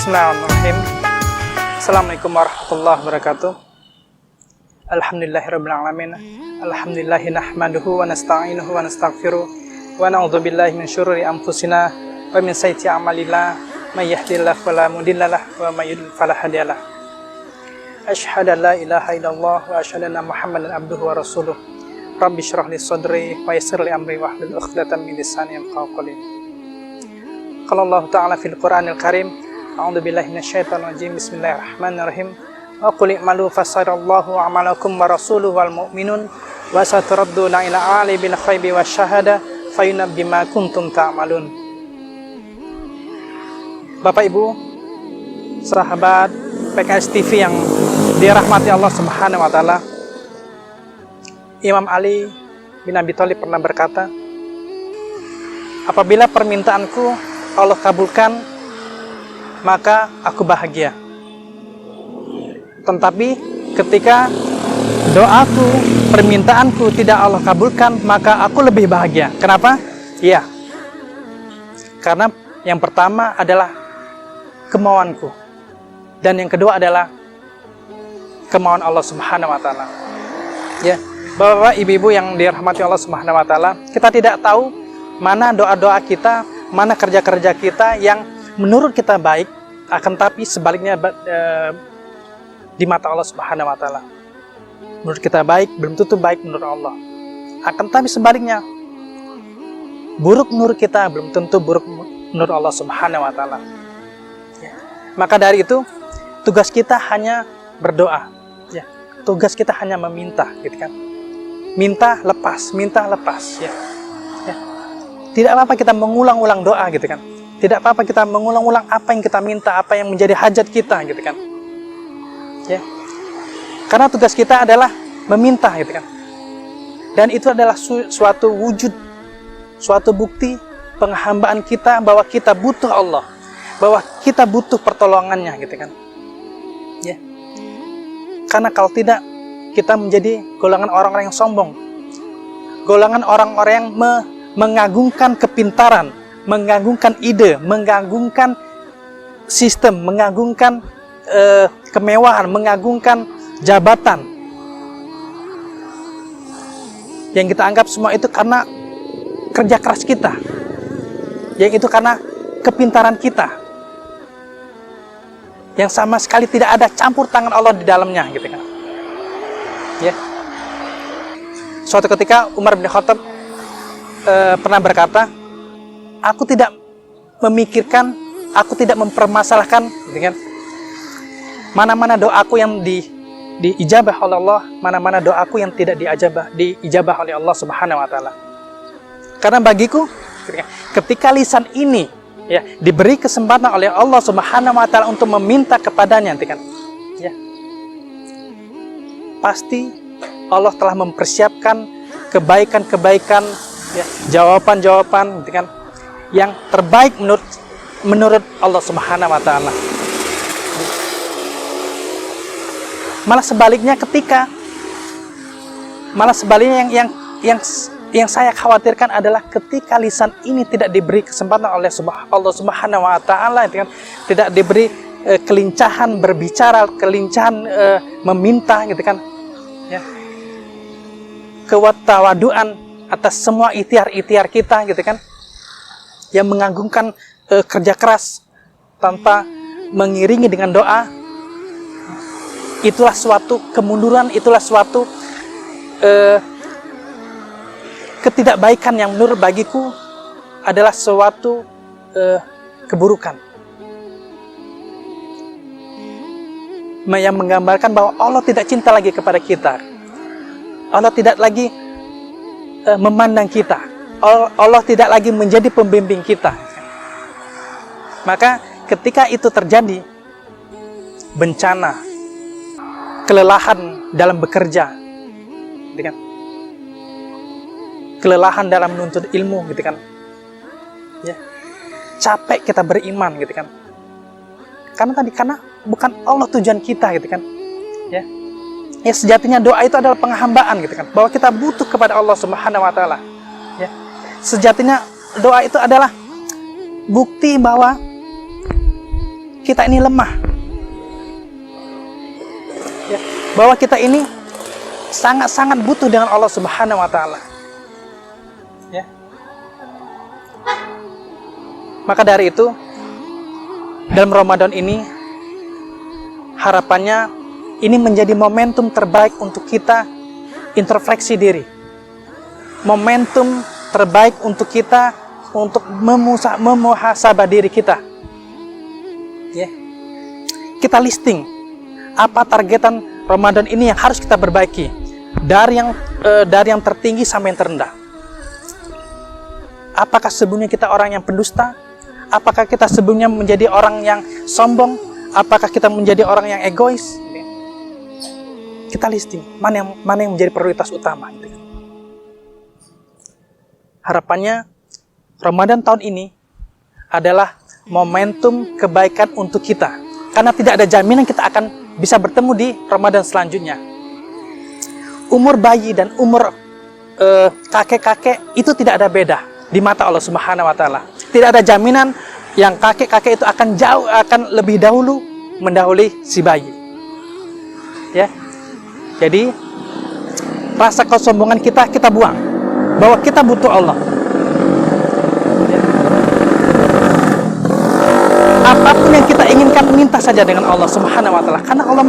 Bismillahirrahmanirrahim. Assalamualaikum warahmatullahi wabarakatuh. Alhamdulillahirrabbilalamin. Alhamdulillahi nahmaduhu wa nasta'inuhu wa nastaghfiruh wa na'udzubillahi min syururi anfusina wa min sayyiati a'malina may yahdihillahu fala mudhillalah wa may yudlil fala hadiyalah. Asyhadu an la ilaha illallah wa asyhadu anna Muhammadan abduhu wa rasuluh. Rabbi shrah li sadri wa yassir li amri wahlul 'uqdatam min lisani yafqahu qawli. Qala Allah Ta'ala fil Qur'anil Karim, a'udzu billahi minasyaitonir rajim. Bismillahirrahmanirrahim. Wa qul i'malu fasarallahu a'malakum wa rasuluhu wal mu'minun wa saturadduna ila alimil ghaibi wasyahada fayunabbi bima kuntum ta'malun. Bapak Ibu, sahabat PKS TV yang dirahmati Allah Subhanahu wa taala, Imam Ali bin Abi Thalib pernah berkata, apabila permintaanku Allah kabulkan, maka aku bahagia. Tetapi ketika doaku, permintaanku tidak Allah kabulkan, maka aku lebih bahagia. Kenapa? Iya. Karena yang pertama adalah kemauanku. Dan yang kedua adalah kemauan Allah Subhanahu wa taala. Ya, Bapak Ibu yang dirahmati Allah Subhanahu wa taala, kita tidak tahu mana doa-doa kita, mana kerja-kerja kita yang menurut kita baik, akan tapi sebaliknya di mata Allah Subhanahu wa taala. Menurut kita baik, belum tentu baik menurut Allah. Akan tapi sebaliknya, buruk menurut kita belum tentu buruk menurut Allah Subhanahu wa taala. Ya. Maka dari itu, tugas kita hanya berdoa. Ya. Tugas kita hanya meminta, gitu kan. Minta lepas, ya. Ya. Tidak apa-apa kita mengulang-ulang doa, gitu kan. Tidak apa-apa kita mengulang-ulang apa yang kita minta, apa yang menjadi hajat kita, gitu kan. Ya. Karena tugas kita adalah meminta, gitu kan. Dan itu adalah suatu wujud, suatu bukti penghambaan kita bahwa kita butuh Allah, bahwa kita butuh pertolongannya, gitu kan. Ya. Karena kalau tidak, kita menjadi golongan orang-orang yang sombong, golongan orang-orang yang mengagungkan kepintaran, mengagungkan ide, mengagungkan sistem, mengagungkan kemewahan, mengagungkan jabatan. Yang kita anggap semua itu karena kerja keras kita. Yang itu karena kepintaran kita. Yang sama sekali tidak ada campur tangan Allah di dalamnya, gitu kan. Ya. Suatu ketika Umar bin Khattab pernah berkata, aku tidak memikirkan, aku tidak mempermasalahkan dengan mana-mana doaku yang diijabah oleh Allah, mana-mana doaku yang tidak diijabah oleh Allah Subhanahu wa taala. Karena bagiku, ketika lisan ini ya diberi kesempatan oleh Allah Subhanahu wa taala untuk meminta kepadanya, kan? Ya. Pasti Allah telah mempersiapkan kebaikan-kebaikan, ya, jawaban-jawaban, kan, yang terbaik menurut Allah Subhanahu wa taala. Malah sebaliknya yang saya khawatirkan adalah ketika lisan ini tidak diberi kesempatan oleh Allah Subhanahu wa taala, kan, tidak diberi kelincahan berbicara, kelincahan meminta, gitu kan. Ya. Ketawaduan atas semua ikhtiar kita, gitu kan, yang mengagungkan kerja keras tanpa mengiringi dengan doa, itulah suatu kemunduran, itulah suatu ketidakbaikan yang menurut bagiku adalah suatu keburukan yang menggambarkan bahwa Allah tidak cinta lagi kepada kita. Allah tidak lagi memandang kita. Allah tidak lagi menjadi pembimbing kita. Maka ketika itu terjadi, bencana, kelelahan dalam bekerja, gitu kan? Kelelahan dalam menuntut ilmu, gitu kan? Ya. Capek kita beriman, gitu kan? Karena bukan Allah tujuan kita, gitu kan? Ya. Ya, sejatinya doa itu adalah penghambaan, gitu kan? Bahwa kita butuh kepada Allah Subhanahu wa taala. Ya. Sejatinya doa itu adalah bukti bahwa kita ini lemah. Ya, bahwa kita ini sangat-sangat butuh dengan Allah Subhanahu wa taala. Ya. Maka dari itu, dalam Ramadan ini harapannya ini menjadi momentum terbaik untuk kita introspeksi diri. Momentum terbaik untuk kita untuk memuhasabah diri kita. Ya. Kita listing apa targetan Ramadan ini yang harus kita perbaiki dari yang tertinggi sampai yang terendah. Apakah sebelumnya kita orang yang pendusta? Apakah kita sebelumnya menjadi orang yang sombong? Apakah kita menjadi orang yang egois? Kita listing mana yang menjadi prioritas utama. Harapannya Ramadan tahun ini adalah momentum kebaikan untuk kita, karena tidak ada jaminan kita akan bisa bertemu di Ramadan selanjutnya. Umur bayi dan umur kakek-kakek itu tidak ada beda di mata Allah Subhanahu wa taala. Tidak ada jaminan yang kakek-kakek itu akan lebih dahulu mendahului si bayi. Ya. Jadi rasa kesombongan kita buang, bahwa kita butuh Allah. Ya. Apapun yang kita inginkan, minta saja dengan Allah Subhanahu wa taala, karena Allah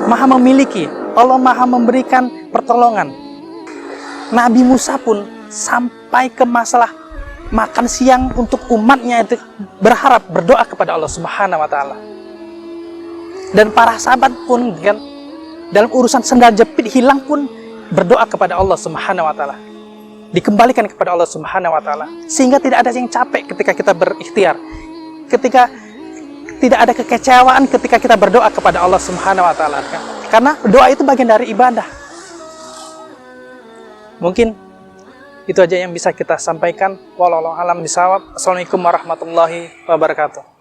maha memiliki, Allah maha memberikan pertolongan. Nabi Musa pun sampai ke masalah makan siang untuk umatnya itu berharap, berdoa kepada Allah Subhanahu wa taala. Dan para sahabat pun kan, dalam urusan sendal jepit hilang pun berdoa kepada Allah Subhanahu wa taala. Dikembalikan kepada Allah Subhanahu wa taala, sehingga tidak ada yang capek ketika kita berikhtiar. Ketika tidak ada kekecewaan ketika kita berdoa kepada Allah Subhanahu wa taala. Karena doa itu bagian dari ibadah. Mungkin itu aja yang bisa kita sampaikan. Wallahu a'lam bishawab. Assalamualaikum warahmatullahi wabarakatuh.